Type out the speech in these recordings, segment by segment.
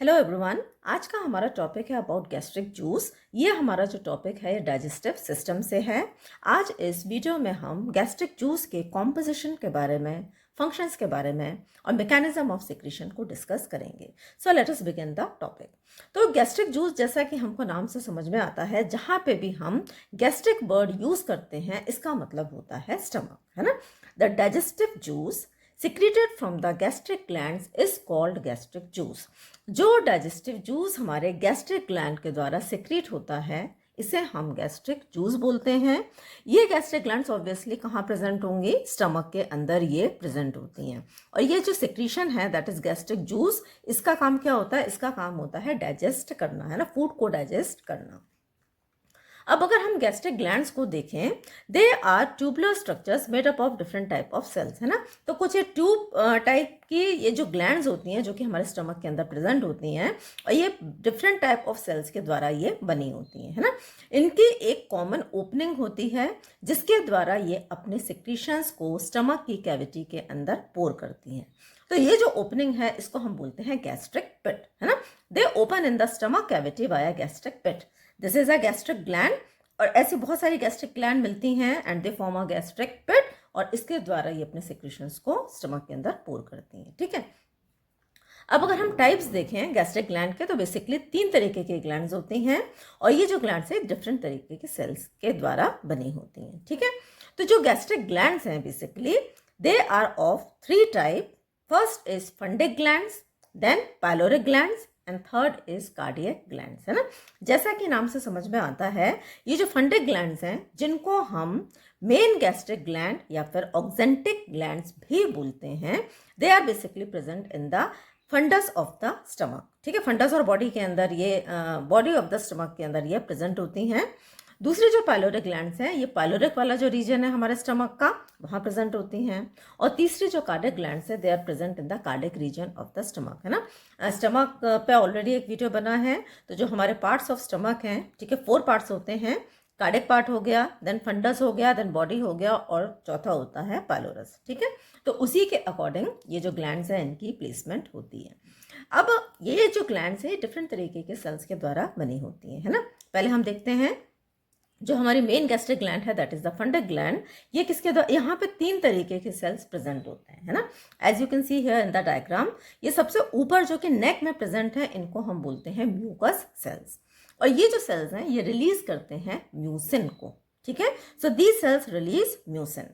Hello everyone. आज का हमारा टॉपिक है अबाउट गैस्ट्रिक जूस। ये हमारा जो टॉपिक है ये डाइजेस्टिव सिस्टम से है। आज इस वीडियो में हम गैस्ट्रिक जूस के कॉम्पोजिशन के बारे में, फंक्शंस के बारे में और मैकेनिज्म ऑफ सिक्रीशन को डिस्कस करेंगे। So let us begin the topic. तो गैस्ट्रिक जूस, जैसा कि हमको नाम से समझ में आता है, जहाँ पे भी हम गैस्ट्रिक वर्ड यूज करते हैं इसका मतलब होता है स्टमक, है ना। The digestive juice secreted from the gastric glands is called gastric juice। जो डाइजेस्टिव जूस हमारे गैस्ट्रिक ग्लैंड के द्वारा सिक्रीट होता है इसे हम गैस्ट्रिक जूस बोलते हैं। ये गैस्ट्रिक ग्लैंड्स ऑब्वियसली कहाँ प्रेजेंट होंगी? स्टमक के अंदर ये प्रेजेंट होती हैं। और ये जो सिक्रीशन है दैट इज गैस्ट्रिक जूस, इसका काम क्या होता है? इसका काम होता है डाइजेस्ट करना, है ना, फूड को डाइजेस्ट करना। अब अगर हम गैस्ट्रिक ग्लैंड्स को देखें, they are tubular structures made up of different type of cells, है ना। तो कुछ ये ट्यूब टाइप की ये जो ग्लैंड्स होती हैं जो कि हमारे स्टमक के अंदर प्रेजेंट होती हैं, और ये डिफरेंट टाइप ऑफ सेल्स के द्वारा ये बनी होती हैं, है ना। इनकी एक कॉमन ओपनिंग होती है जिसके द्वारा ये अपने सिक्रीशंस को स्टमक की कैविटी के अंदर पोर करती हैं। तो ये जो ओपनिंग है इसको हम बोलते हैं गैस्ट्रिक पिट, है ना। They open in the stomach cavity via gastric pit. This is a gastric gland, और ऐसी बहुत सारी गैस्ट्रिक ग्लैंड मिलती हैं and they form a gastric pit, और इसके द्वारा ये अपने सिक्रीशंस को स्टमक के अंदर पोर करती हैं, ठीक है। अब अगर हम टाइप्स देखें गैस्ट्रिक ग्लैंड के, तो बेसिकली 3 तरीके के ग्लैंड्स होती हैं, और ये जो ग्लैंड्स है डिफरेंट तरीके के सेल्स के द्वारा बनी होती हैं, ठीक है। तो जो गैस्ट्रिक ग्लैंड्स हैं basically they are of 3 type. First is fundic glands, then pyloric glands and third is cardiac glands, है ना। जैसा कि नाम से समझ में आता है, ये जो फंडिक ग्लैंड्स हैं जिनको हम मेन गैस्ट्रिक ग्लैंड या फिर ऑक्जेंटिक ग्लैंड्स भी बोलते हैं, they are basically present in the fundus of the stomach, ठीक है। फंडस और बॉडी के अंदर ये बॉडी ऑफ द स्टमक के अंदर ये प्रेजेंट होती हैं। दूसरी जो पाइलोरिक ग्लैंड्स हैं, ये पाइलोरिक वाला जो रीजन है हमारे स्टमक का, वहाँ प्रेजेंट होती हैं। और तीसरी जो कार्डियक ग्लैंड्स है they are present in the cardiac region of the stomach, है ना। स्टमक पे ऑलरेडी एक वीडियो बना है। तो जो हमारे पार्ट्स ऑफ स्टमक हैं, ठीक है, 4 पार्ट्स होते हैं। कार्डियक पार्ट हो गया, देन फंडस हो गया, देन बॉडी हो गया, और चौथा होता है पाइलोरस, ठीक है। तो उसी के अकॉर्डिंग ये जो ग्लैंड्स हैं इनकी प्लेसमेंट होती है। अब ये जो ग्लैंड्स है डिफरेंट तरीके के सेल्स के द्वारा बनी होती है ना। पहले हम देखते हैं जो हमारी मेन गैस्ट्रिक ग्लैंड है that is the fundic gland. ये किसके द्वारा? यहाँ पे 3 तरीके के सेल्स प्रेजेंट होते हैं, है ना। As you can see here in the diagram, ये सबसे ऊपर जो कि नेक में प्रेजेंट है इनको हम बोलते हैं म्यूकस सेल्स, और ये जो सेल्स हैं ये रिलीज करते हैं म्यूसिन को, ठीक है। So these cells release mucin.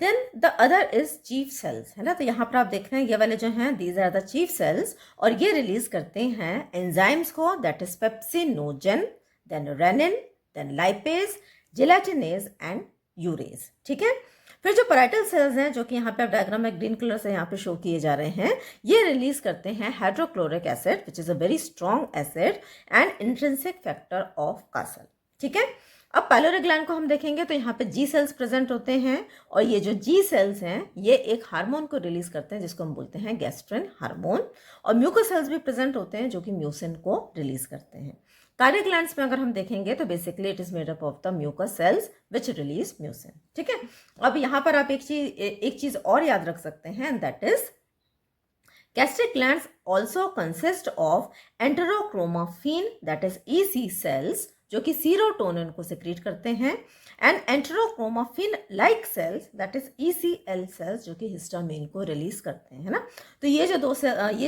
Then the other is chief cells, है ना। तो यहाँ पर आप देख रहे हैं ये वाले जो हैं these are the chief cells, और ये रिलीज करते हैं एंजाइम्स को, that is pepsinogen, then rennin, then lipase, gelatinase and urease, ठीक है। फिर जो पैराइटल सेल्स हैं जो कि यहाँ पे आप डायग्राम में ग्रीन कलर से यहाँ पे शो किए जा रहे हैं, ये रिलीज करते हैं hydrochloric acid which is a very strong acid and intrinsic factor of castle, ठीक है। अब पाइलोरिक ग्लैंड को हम देखेंगे तो यहाँ पे जी सेल्स प्रेजेंट होते हैं, और ये जो जी सेल्स हैं ये एक हार्मोन को रिलीज करते हैं जिसको हम बोलते हैं गैस्ट्रिन हार्मोन, और म्यूकस सेल्स भी प्रेजेंट होते हैं जो कि म्यूसिन को रिलीज करते हैं। कार्डियक ग्लैंड्स में अगर हम देखेंगे तो basically it is made up of the mucus cells which release mucin, ठीक है। अब यहाँ पर आप एक चीज और याद रख सकते हैं, that is gastric glands also consist of enterochromaffin that is EC cells जो कि सीरोटोनिन को सिक्रीट करते हैं, and enterochromaffin like cells that is ECL cells जो कि हिस्टामिन को रिलीज करते हैं, है ना। तो ये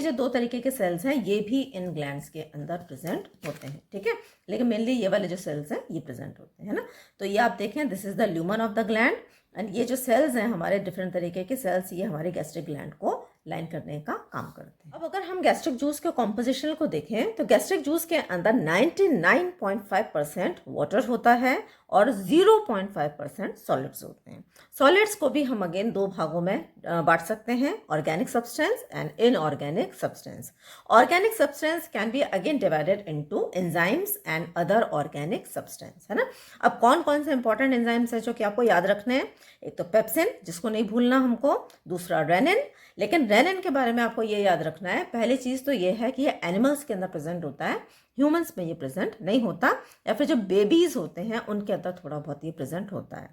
जो दो तरीके के सेल्स हैं ये भी इन ग्लैंड्स के अंदर प्रेजेंट होते हैं, ठीक है। लेकिन मेनली ये वाले जो सेल्स हैं ये प्रेजेंट होते हैं, है ना। तो ये आप देखें, this is the lumen of the gland, and ये जो सेल्स हैं हमारे डिफरेंट तरीके के सेल्स, ये हमारे गैस्ट्रिक ग्लैंड को लाइन करने का काम करते हैं। अब अगर हम गैस्ट्रिक जूस के कॉम्पोजिशन को देखें तो गैस्ट्रिक जूस के अंदर 99.5% वाटर होता है और 0.5% सॉलिड्स होते हैं। सॉलिड्स को भी हम अगेन 2 भागों में बांट सकते हैं, organic substance and inorganic substance. Organic substance can be again divided into enzymes and other organic substance, है ना। अब कौन कौन से इंपॉर्टेंट एंजाइम्स हैं जो कि आपको याद रखने हैं? एक तो पेप्सिन जिसको नहीं भूलना हमको, दूसरा रेनिन। लेकिन रेनिन के बारे में आपको ये याद रखना है, पहली चीज तो ये है कि ये एनिमल्स के अंदर प्रेजेंट होता है, ह्यूमंस में ये प्रेजेंट नहीं होता, या फिर जो बेबीज होते हैं उनके अंदर थोड़ा बहुत ये प्रेजेंट होता है।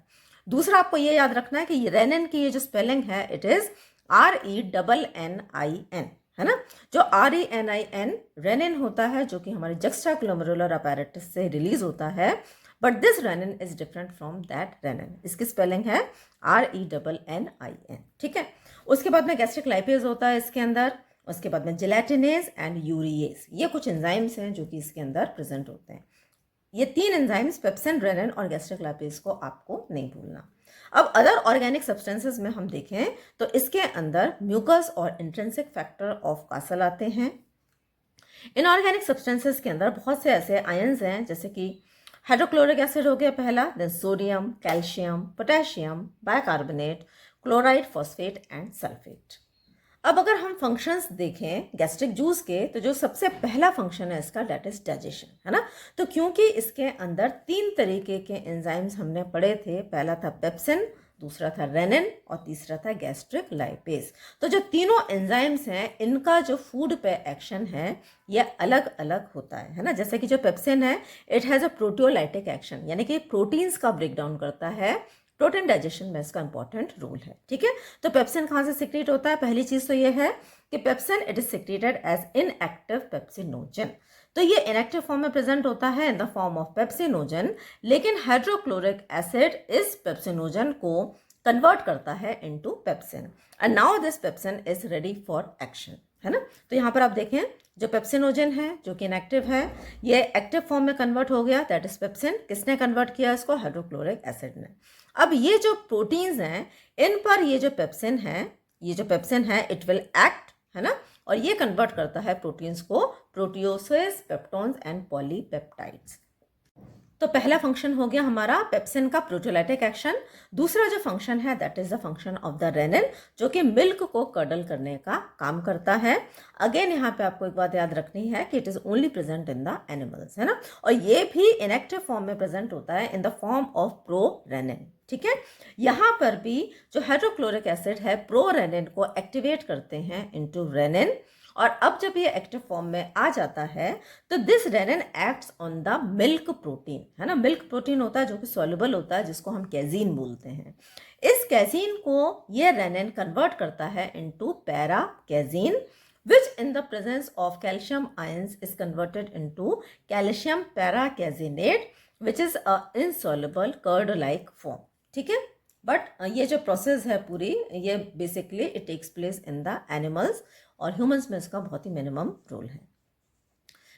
दूसरा आपको ये याद रखना है कि रेनिन की ये जो स्पेलिंग है इट इज RENNIN, है ना। जो RENIN रेनिन होता है जो कि हमारे जक्स्टाग्लोमेरुलर अपैरेटस से रिलीज होता है, but this rennin is different from that rennin. इसकी स्पेलिंग है RENNIN, ठीक है। उसके बाद में गैस्ट्रिक लाइपेज होता है इसके अंदर, उसके बाद में जिलेटिनेज एंड यूरिएज, ये कुछ एंजाइम्स हैं जो कि इसके अंदर प्रेजेंट होते हैं। ये 3 एंजाइम्स पेप्सिन, रेनिन और गैस्ट्रिक लाइपेज को आपको नहीं भूलना। अब अदर ऑर्गेनिक सब्सटेंसेस में हम देखें तो इसके अंदर म्यूकस और इंट्रिंसिक फैक्टर ऑफ कासल आते हैं। इनऑर्गेनिक सब्सटेंसेस के अंदर बहुत से ऐसे आयंस हैं जैसे कि हाइड्रोक्लोरिक एसिड हो गया पहला, then sodium, calcium, potassium, bicarbonate, chloride, phosphate and sulphate. अब अगर हम फंक्शंस देखें गैस्ट्रिक जूस के, तो जो सबसे पहला फंक्शन है इसका दैट इज डाइजेशन, है ना। तो क्योंकि इसके अंदर 3 तरीके के एंजाइम्स हमने पढ़े थे, पहला था पेप्सिन, दूसरा था रेनिन और तीसरा था गैस्ट्रिक लाइपेज। तो जो तीनों एंजाइम्स हैं इनका जो फूड पे एक्शन है ये अलग अलग होता है ना। जैसे कि जो पेप्सिन है it has a proteolytic action, यानी कि प्रोटीन्स का ब्रेकडाउन करता है, प्रोटीन डाइजेशन में इसका इंपॉर्टेंट रोल है, ठीक है। तो पेप्सिन कहाँ से सिक्रीट होता है? पहली चीज तो ये है कि pepsin it is secreted as inactive pepsinogen. तो ये इनएक्टिव फॉर्म में प्रेजेंट होता है in the form of pepsinogen, लेकिन हाइड्रोक्लोरिक एसिड इस पेप्सिनोजन को कन्वर्ट करता है into pepsin and now this pepsin is ready for action, है ना। तो यहाँ पर आप देखें जो पेप्सिनोजन है जो कि इनएक्टिव है ये एक्टिव फॉर्म में कन्वर्ट हो गया, दैट इज पेप्सिन। किसने कन्वर्ट किया इसको? हाइड्रोक्लोरिक एसिड ने। अब ये जो प्रोटीन्स हैं इन पर ये जो पेप्सिन है इट विल एक्ट, है ना, और ये कन्वर्ट करता है प्रोटीन्स को प्रोटियोसेस, पेप्टोन्स एंड पॉलीपेप्टाइड्स। तो पहला फंक्शन हो गया हमारा पेप्सिन का प्रोटियोलाइटिक एक्शन। दूसरा जो फंक्शन है that is the function of the rennin जो कि मिल्क को कर्डल करने का काम करता है। अगेन यहाँ पे आपको एक बात याद रखनी है कि it is only present in the animals, है ना, और ये भी इनएक्टिव फॉर्म में प्रेजेंट होता है in the form of prorennin, ठीक है। यहाँ पर भी जो हाइड्रोक्लोरिक एसिड है प्रोरेनिन को एक्टिवेट करते हैं इनटू रेनिन, और अब जब ये एक्टिव फॉर्म में आ जाता है तो this rennin acts on the milk protein, है ना। मिल्क प्रोटीन होता है जो कि सॉल्युबल होता है जिसको हम कैजीन बोलते हैं। इस कैजीन को ये रेनिन कन्वर्ट करता है into para casein which in the presence of calcium ions is converted into calcium paracazinate which is a insoluble curd like form, ठीक है। बट ये जो प्रोसेस है पूरी ये basically it takes place in the animals और humans में इसका बहुत ही मिनिमम रोल है।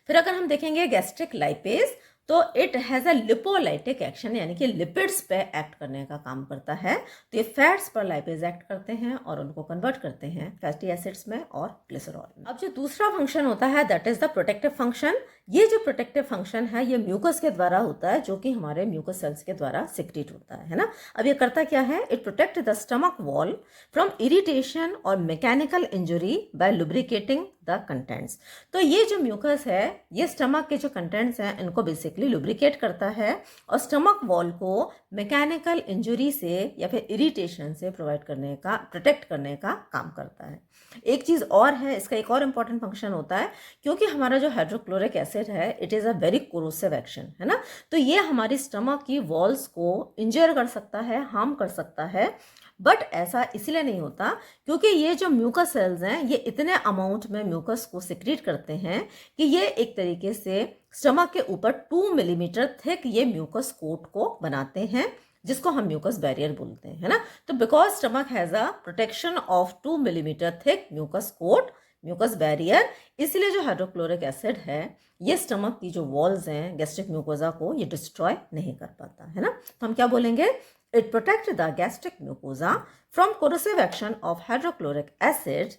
फिर अगर हम देखेंगे गैस्ट्रिक लाइपेज तो it has a lipolytic action, यानी कि लिपिड्स पे एक्ट करने का काम करता है। तो ये फैट्स पर लाइपेज एक्ट करते हैं और उनको कन्वर्ट करते हैं फैटी एसिड्स में और ग्लिसरॉल में। अब जो दूसरा फंक्शन होता है that is the protective function. ये जो प्रोटेक्टिव फंक्शन है ये म्यूकस के द्वारा होता है जो कि हमारे म्यूकस सेल्स के द्वारा सिक्रीट होता है ना। अब ये करता क्या है? It protect the stomach wall from irritation और mechanical injury by lubricating the contents. तो ये जो म्यूकस है ये स्टमक के जो कंटेंट्स हैं इनको बेसिकली लुब्रिकेट करता है और स्टमक वॉल को मैकेनिकल इंजुरी से या फिर इरिटेशन से प्रोटेक्ट करने का काम करता है। एक चीज़ और है, इसका एक और इम्पॉर्टेंट फंक्शन होता है क्योंकि हमारा जो हाइड्रोक्लोरिक एसिड है it is a very corrosive action, है ना। तो ये हमारी स्टमक की वॉल्स को इंजर कर सकता है, हार्म कर सकता है, बट ऐसा इसलिए नहीं होता क्योंकि ये जो म्यूकस सेल्स हैं ये इतने अमाउंट में म्यूकस को सिक्रीट करते हैं कि ये एक तरीके से स्टमक के ऊपर 2 मिलीमीटर थिक ये म्यूकस कोट को बनाते हैं जिसको हम म्यूकस बैरियर बोलते हैं, है ना। तो because stomach has a protection of 2 millimetre thick mucus coat, mucus barrier, इसलिए जो हाइड्रोक्लोरिक एसिड है ये स्टमक की जो वॉल्स हैं गैस्ट्रिक म्यूकोजा को ये डिस्ट्रॉय नहीं कर पाता, है ना। तो हम क्या बोलेंगे? It protects the gastric mucosa from corrosive action of hydrochloric acid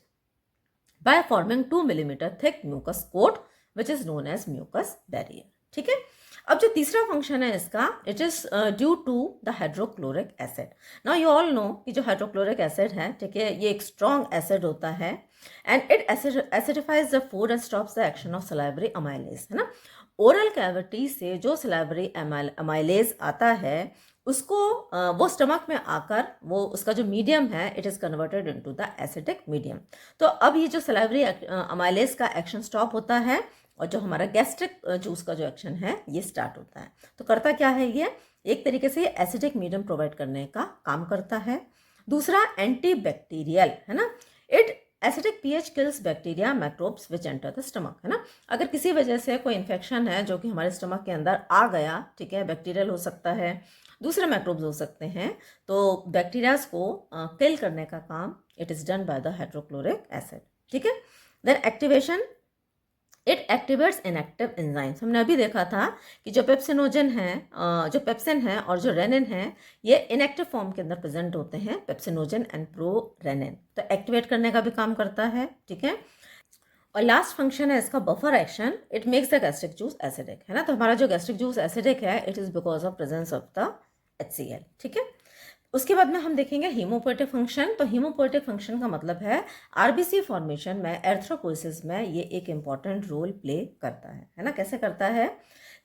by forming 2 millimeter thick mucus coat which is known as mucus barrier, ठीक है। अब जो तीसरा फंक्शन है इसका it is due to the hydrochloric acid. Now you all know कि जो hydrochloric acid है, ठीक है, ये एक स्ट्रॉन्ग एसिड होता है and it acidifies the food and stops the action of salivary amylase, है ना। ओरल कैविटी से जो सलाइवरी अमाइलेज आता है उसको वो स्टमक में आकर वो उसका जो मीडियम है it is converted into the acidic medium. तो अब ये जो सलाइवरी अमाइलेज का एक्शन स्टॉप होता है और जो हमारा गैस्ट्रिक जूस का जो एक्शन है ये स्टार्ट होता है। तो करता क्या है? ये एक तरीके से एसिडिक मीडियम प्रोवाइड करने का काम करता है। दूसरा एंटी बैक्टीरियल, है ना, it acidic pH kills bacteria microbes which enter the stomach, है ना। अगर किसी वजह से कोई इन्फेक्शन है जो कि हमारे स्टमक के अंदर आ गया, ठीक है, बैक्टीरियल हो सकता है, दूसरे माइक्रोब्स हो सकते हैं, तो बैक्टीरियाज को किल करने का काम it is done by the hydrochloric acid, ठीक है। Then activation, it activates inactive enzymes. हमने अभी देखा था कि जो पेप्सिनोजन है, जो पेप्सिन है और जो रेनिन है, ये इनएक्टिव फॉर्म के अंदर प्रेजेंट होते हैं, पेप्सिनोजन एंड प्रोरेनिन, तो एक्टिवेट करने का भी काम करता है, ठीक है। और लास्ट फंक्शन है इसका buffer action, it makes the gastric juice acidic, है ना। तो हमारा जो गैस्ट्रिक जूस एसिडिक है, it is because of presence of the HCl, ठीक है। उसके बाद में हम देखेंगे हीमोपोएटिक फंक्शन। तो हीमोपोएटिक फंक्शन का मतलब है आरबीसी फॉर्मेशन में, एर्थ्रोपोइसिस में ये एक इंपॉर्टेंट रोल प्ले करता है ना। कैसे करता है,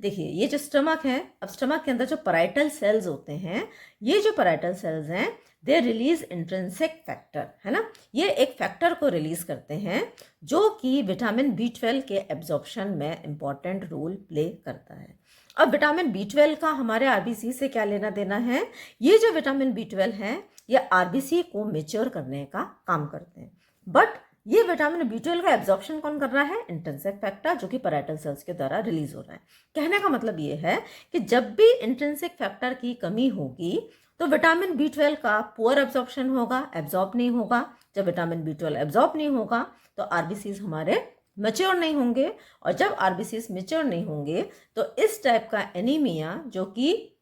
देखिए ये जो स्टमक है, अब स्टमक के अंदर जो पैराइटल सेल्स होते हैं, ये जो पैराइटल सेल्स हैं, दे रिलीज इंट्रिंसिक फैक्टर, है ना। ये एक फैक्टर को रिलीज करते हैं जो कि विटामिन B12 के एब्जॉर्प्शन में इंपॉर्टेंट रोल प्ले करता है। अब विटामिन B12 का हमारे आरबीसी से क्या लेना देना है, ये जो विटामिन B12 है ये आरबीसी को मेच्योर करने का काम करते हैं, बट ये विटामिन B12 का एब्जॉर्प्शन कौन कर रहा है, इंट्रिंसिक फैक्टर, जो कि पैराइटल सेल्स के द्वारा रिलीज हो रहा है। कहने का मतलब ये है कि जब भी इंट्रिंसिक फैक्टर की कमी होगी तो विटामिन B12 का पुअर एब्जॉर्प्शन होगा, एब्जॉर्ब नहीं होगा। जब विटामिन B12 एब्जॉर्ब नहीं होगा तो आरबीसीज हमारे मैच्योर नहीं होंगे, और जब आरबीसीज मैच्योर नहीं होंगे तो इस टाइप का एनीमिया, जो कि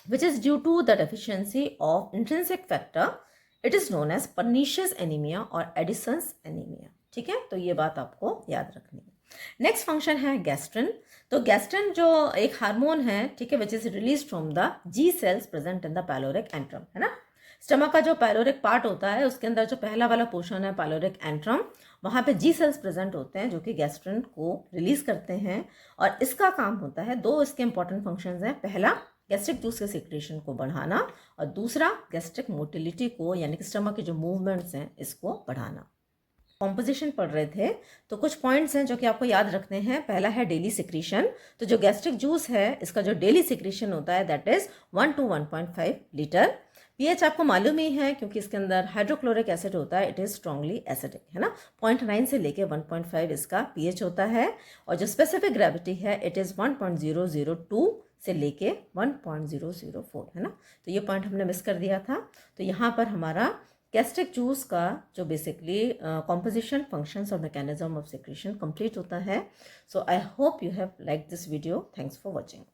which is due to the deficiency of intrinsic factor, it is known as pernicious anaemia और एडिसन्स एनीमिया, ठीक है। तो ये बात आपको याद रखनी है। नेक्स्ट फंक्शन है गैस्ट्रिन। तो गैस्ट्रिन जो एक हार्मोन है, ठीक है, which is release from the G cells present in the pyloric antrum, है ना। स्टमक का जो पाइलोरिक पार्ट होता है उसके अंदर जो पहला वाला पोर्शन है पाइलोरिक एंट्रम, वहाँ पे जी सेल्स प्रेजेंट होते हैं जो कि गैस्ट्रिन को रिलीज करते हैं, और इसका काम होता है, दो इसके इंपॉर्टेंट फंक्शंस हैं। पहला, गैस्ट्रिक जूस के सिक्रेशन को बढ़ाना, और दूसरा गैस्ट्रिक मोटिलिटी को, यानी कि स्टमक के जो मूवमेंट्स हैं इसको बढ़ाना। कॉम्पोजिशन पढ़ रहे थे तो कुछ पॉइंट्स हैं जो कि आपको याद रखने हैं। पहला है डेली सिक्रीशन। तो जो गैस्ट्रिक जूस है इसका जो डेली सिक्रीशन होता है that is 1 to 1.5 litre. PH आपको मालूम ही है क्योंकि इसके अंदर हाइड्रोक्लोरिक एसिड होता है, इट इज स्ट्रांगली एसिडिक, है ना। 0.9 से लेके 1.5 इसका पीएच होता है, और जो स्पेसिफिक ग्रेविटी है इट इज 1.002 से लेके 1.004, है ना। तो ये पॉइंट हमने मिस कर दिया था। तो यहाँ पर हमारा गैस्ट्रिक जूस का जो बेसिकली कॉम्पोजिशन, फंक्शंस और मैकेनिज्म ऑफ सिक्रीशन कंप्लीट होता है। So I hope you have like this video. Thanks for watching.